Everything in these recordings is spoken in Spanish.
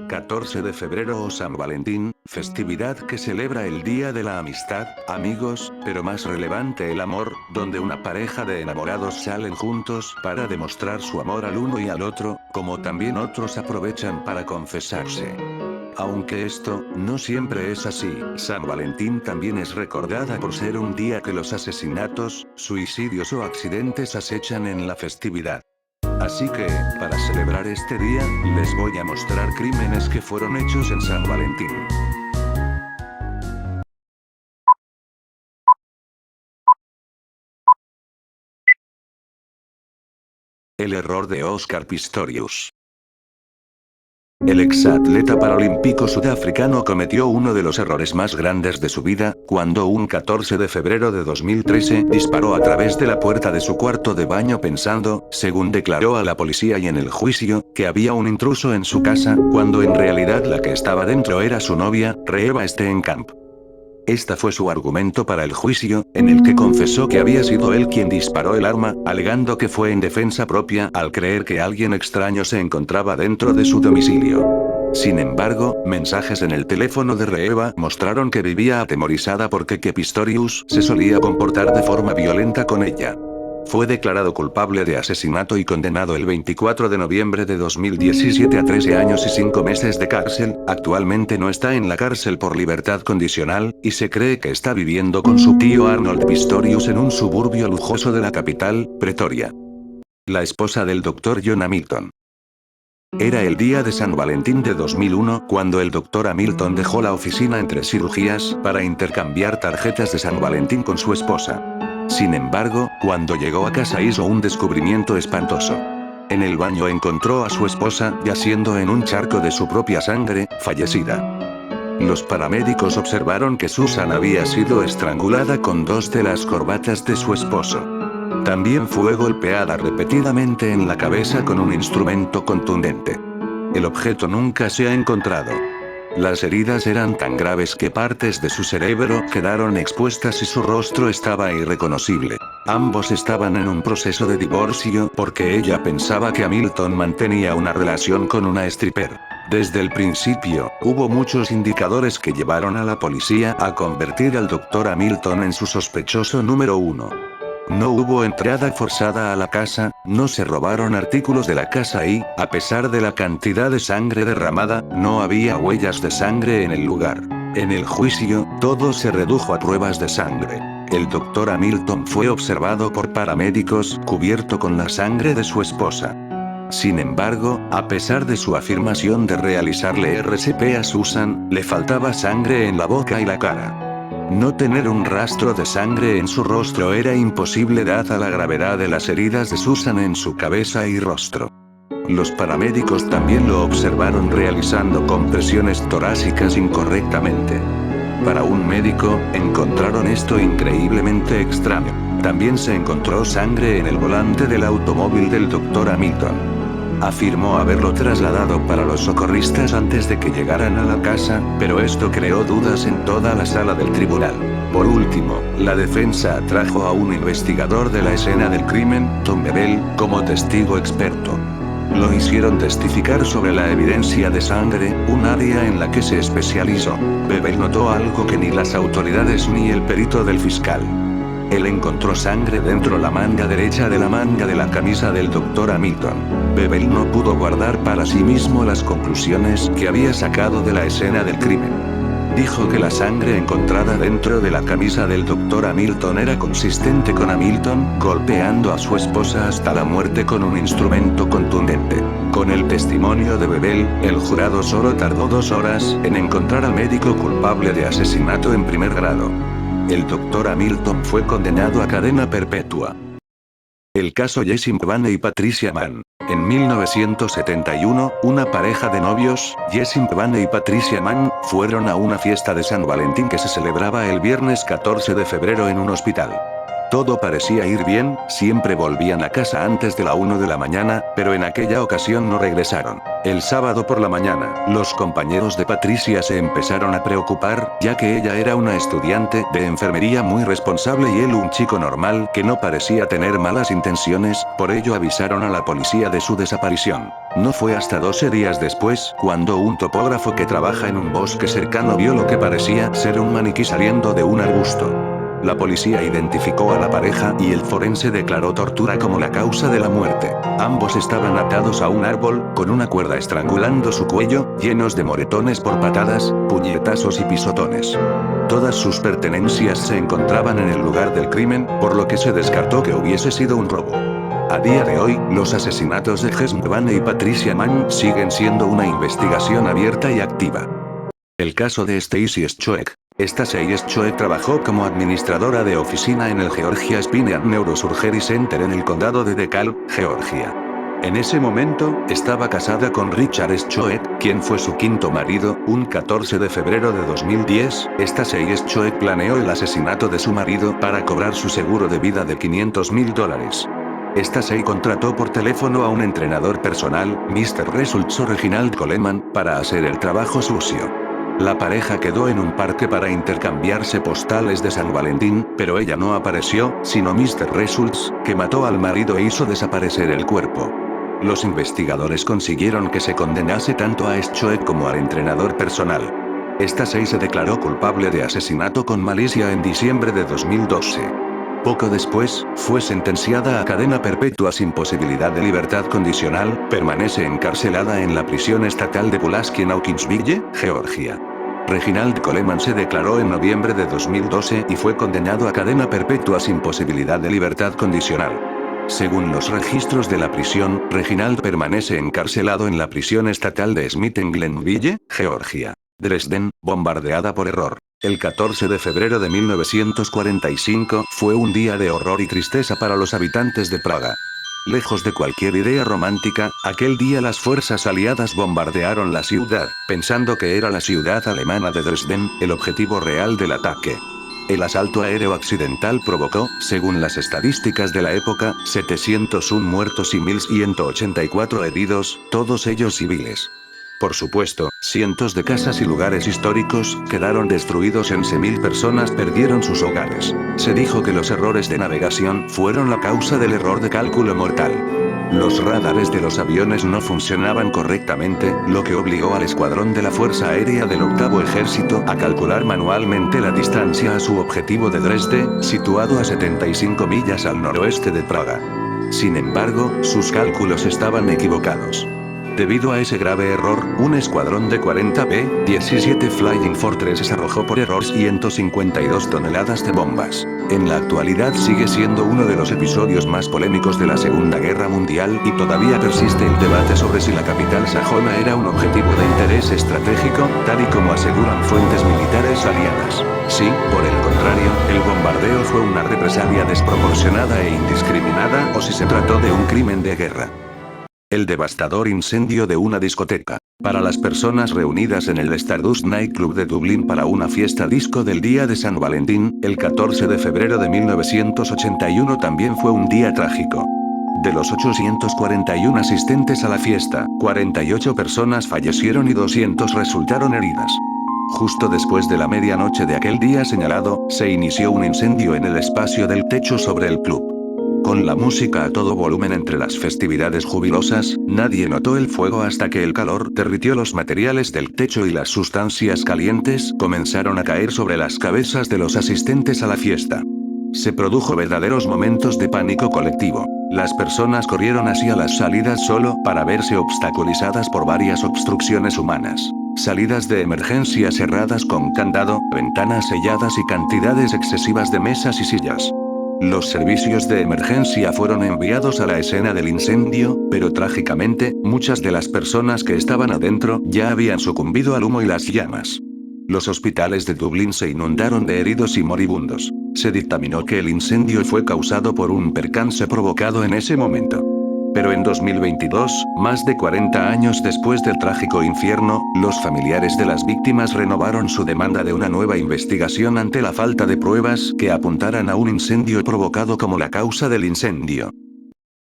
14 de febrero o San Valentín, festividad que celebra el Día de la Amistad, amigos, pero más relevante el amor, donde una pareja de enamorados salen juntos para demostrar su amor al uno y al otro, como también otros aprovechan para confesarse. Aunque esto, no siempre es así, San Valentín también es recordada por ser un día que los asesinatos, suicidios o accidentes acechan en la festividad. Así que, para celebrar este día, les voy a mostrar crímenes que fueron hechos en San Valentín. El error de Oscar Pistorius. El exatleta paralímpico sudafricano cometió uno de los errores más grandes de su vida, cuando un 14 de febrero de 2013 disparó a través de la puerta de su cuarto de baño pensando, según declaró a la policía y en el juicio, que había un intruso en su casa, cuando en realidad la que estaba dentro era su novia, Reeva Steenkamp. Esta fue su argumento para el juicio, en el que confesó que había sido él quien disparó el arma, alegando que fue en defensa propia al creer que alguien extraño se encontraba dentro de su domicilio. Sin embargo, mensajes en el teléfono de Reeva mostraron que vivía atemorizada porque que Pistorius se solía comportar de forma violenta con ella. Fue declarado culpable de asesinato y condenado el 24 de noviembre de 2017 a 13 años y 5 meses de cárcel. Actualmente no está en la cárcel por libertad condicional, y se cree que está viviendo con su tío Arnold Pistorius en un suburbio lujoso de la capital, Pretoria. La esposa del Dr. John Hamilton. Era el día de San Valentín de 2001 cuando el Dr. Hamilton dejó la oficina entre cirugías para intercambiar tarjetas de San Valentín con su esposa. Sin embargo, cuando llegó a casa hizo un descubrimiento espantoso. En el baño encontró a su esposa yaciendo en un charco de su propia sangre, fallecida. Los paramédicos observaron que Susan había sido estrangulada con dos de las corbatas de su esposo. También fue golpeada repetidamente en la cabeza con un instrumento contundente. El objeto nunca se ha encontrado. Las heridas eran tan graves que partes de su cerebro quedaron expuestas y su rostro estaba irreconocible. Ambos estaban en un proceso de divorcio porque ella pensaba que Hamilton mantenía una relación con una stripper. Desde el principio, hubo muchos indicadores que llevaron a la policía a convertir al Dr. Hamilton en su sospechoso número uno. No hubo entrada forzada a la casa, no se robaron artículos de la casa y, a pesar de la cantidad de sangre derramada, no había huellas de sangre en el lugar. En el juicio, todo se redujo a pruebas de sangre. El Dr. Hamilton fue observado por paramédicos, cubierto con la sangre de su esposa. Sin embargo, a pesar de su afirmación de realizarle RCP a Susan, le faltaba sangre en la boca y la cara. No tener un rastro de sangre en su rostro era imposible dada la gravedad de las heridas de Susan en su cabeza y rostro. Los paramédicos también lo observaron realizando compresiones torácicas incorrectamente. Para un médico, encontraron esto increíblemente extraño. También se encontró sangre en el volante del automóvil del Dr. Hamilton. Afirmó haberlo trasladado para los socorristas antes de que llegaran a la casa, pero esto creó dudas en toda la sala del tribunal. Por último, la defensa atrajo a un investigador de la escena del crimen, Tom Bebel, como testigo experto. Lo hicieron testificar sobre la evidencia de sangre, un área en la que se especializó. Bebel notó algo que ni las autoridades ni el perito del fiscal. Él encontró sangre dentro la manga derecha de la manga de la camisa del Dr. Hamilton. Bebel no pudo guardar para sí mismo las conclusiones que había sacado de la escena del crimen. Dijo que la sangre encontrada dentro de la camisa del Dr. Hamilton era consistente con Hamilton golpeando a su esposa hasta la muerte con un instrumento contundente. Con el testimonio de Bebel, el jurado solo tardó 2 horas en encontrar al médico culpable de asesinato en primer grado. El Dr. Hamilton fue condenado a cadena perpetua. El caso Jessie McVane y Patricia Mann. En 1971, una pareja de novios, Jessie McVane y Patricia Mann, fueron a una fiesta de San Valentín que se celebraba el viernes 14 de febrero en un hospital. Todo parecía ir bien, siempre volvían a casa antes de la 1 de la mañana, pero en aquella ocasión no regresaron. El sábado por la mañana, los compañeros de Patricia se empezaron a preocupar, ya que ella era una estudiante de enfermería muy responsable y él un chico normal que no parecía tener malas intenciones, por ello avisaron a la policía de su desaparición. No fue hasta 12 días después, cuando un topógrafo que trabaja en un bosque cercano vio lo que parecía ser un maniquí saliendo de un arbusto. La policía identificó a la pareja y el forense declaró tortura como la causa de la muerte. Ambos estaban atados a un árbol, con una cuerda estrangulando su cuello, llenos de moretones por patadas, puñetazos y pisotones. Todas sus pertenencias se encontraban en el lugar del crimen, por lo que se descartó que hubiese sido un robo. A día de hoy, los asesinatos de Jess Mcbane y Patricia Mann siguen siendo una investigación abierta y activa. El caso de Stacy Schoek. Stacy Schoek trabajó como administradora de oficina en el Georgia Spine and Neurosurgery Center en el condado de DeKalb, Georgia. En ese momento, estaba casada con Richard Schoek, quien fue su quinto marido. Un 14 de febrero de 2010, Stacy Schoek planeó el asesinato de su marido para cobrar su seguro de vida de $500,000. Stacy contrató por teléfono a un entrenador personal, Mr. Results o Reginald Coleman, para hacer el trabajo sucio. La pareja quedó en un parque para intercambiarse postales de San Valentín, pero ella no apareció, sino Mr. Results, que mató al marido e hizo desaparecer el cuerpo. Los investigadores consiguieron que se condenase tanto a Schoek como al entrenador personal. Stacy se declaró culpable de asesinato con malicia en diciembre de 2012. Poco después, fue sentenciada a cadena perpetua sin posibilidad de libertad condicional. Permanece encarcelada en la prisión estatal de Pulaski en Hawkinsville, Georgia. Reginald Coleman se declaró en noviembre de 2012 y fue condenado a cadena perpetua sin posibilidad de libertad condicional. Según los registros de la prisión, Reginald permanece encarcelado en la prisión estatal de Smith en Glenville, Georgia. Dresden, bombardeada por error. El 14 de febrero de 1945 fue un día de horror y tristeza para los habitantes de Praga. Lejos de cualquier idea romántica, aquel día las fuerzas aliadas bombardearon la ciudad, pensando que era la ciudad alemana de Dresden, el objetivo real del ataque. El asalto aéreo accidental provocó, según las estadísticas de la época, 701 muertos y 1.184 heridos, todos ellos civiles. Por supuesto, cientos de casas y lugares históricos quedaron destruidos. 11.000 personas perdieron sus hogares. Se dijo que los errores de navegación fueron la causa del error de cálculo mortal. Los radares de los aviones no funcionaban correctamente, lo que obligó al escuadrón de la Fuerza Aérea del Octavo Ejército a calcular manualmente la distancia a su objetivo de Dresde, situado a 75 millas al noroeste de Praga. Sin embargo, sus cálculos estaban equivocados. Debido a ese grave error, un escuadrón de 40 B-17 Flying Fortress arrojó por error 152 toneladas de bombas. En la actualidad sigue siendo uno de los episodios más polémicos de la Segunda Guerra Mundial y todavía persiste el debate sobre si la capital sajona era un objetivo de interés estratégico, tal y como aseguran fuentes militares aliadas. Sí, por el contrario, el bombardeo fue una represalia desproporcionada e indiscriminada, o si se trató de un crimen de guerra. El devastador incendio de una discoteca. Para las personas reunidas en el Stardust Nightclub de Dublín para una fiesta disco del día de San Valentín, el 14 de febrero de 1981 también fue un día trágico. De los 841 asistentes a la fiesta, 48 personas fallecieron y 200 resultaron heridas. Justo después de la medianoche de aquel día señalado, se inició un incendio en el espacio del techo sobre el club. Con la música a todo volumen entre las festividades jubilosas, nadie notó el fuego hasta que el calor derritió los materiales del techo y las sustancias calientes comenzaron a caer sobre las cabezas de los asistentes a la fiesta. Se produjo verdaderos momentos de pánico colectivo. Las personas corrieron hacia las salidas solo para verse obstaculizadas por varias obstrucciones humanas. Salidas de emergencia cerradas con candado, ventanas selladas y cantidades excesivas de mesas y sillas. Los servicios de emergencia fueron enviados a la escena del incendio, pero trágicamente, muchas de las personas que estaban adentro ya habían sucumbido al humo y las llamas. Los hospitales de Dublín se inundaron de heridos y moribundos. Se dictaminó que el incendio fue causado por un percance provocado en ese momento. Pero en 2022, más de 40 años después del trágico infierno, los familiares de las víctimas renovaron su demanda de una nueva investigación ante la falta de pruebas que apuntaran a un incendio provocado como la causa del incendio.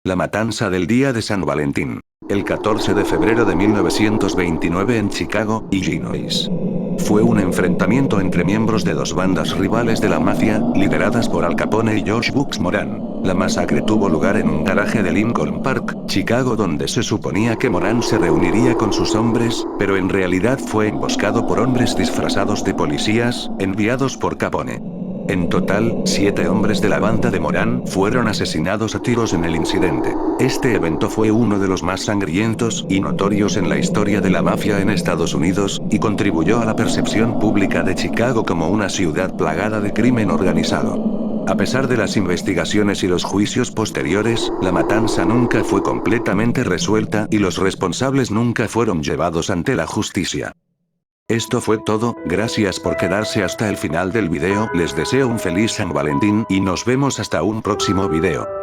La matanza del día de San Valentín. El 14 de febrero de 1929 en Chicago, Illinois. Fue un enfrentamiento entre miembros de dos bandas rivales de la mafia, lideradas por Al Capone y Josh Bucks Moran. La masacre tuvo lugar en un garaje de Lincoln Park, Chicago, donde se suponía que Moran se reuniría con sus hombres, pero en realidad fue emboscado por hombres disfrazados de policías, enviados por Capone. En total, 7 hombres de la banda de Moran fueron asesinados a tiros en el incidente. Este evento fue uno de los más sangrientos y notorios en la historia de la mafia en Estados Unidos, y contribuyó a la percepción pública de Chicago como una ciudad plagada de crimen organizado. A pesar de las investigaciones y los juicios posteriores, la matanza nunca fue completamente resuelta y los responsables nunca fueron llevados ante la justicia. Esto fue todo, gracias por quedarse hasta el final del video, les deseo un feliz San Valentín y nos vemos hasta un próximo video.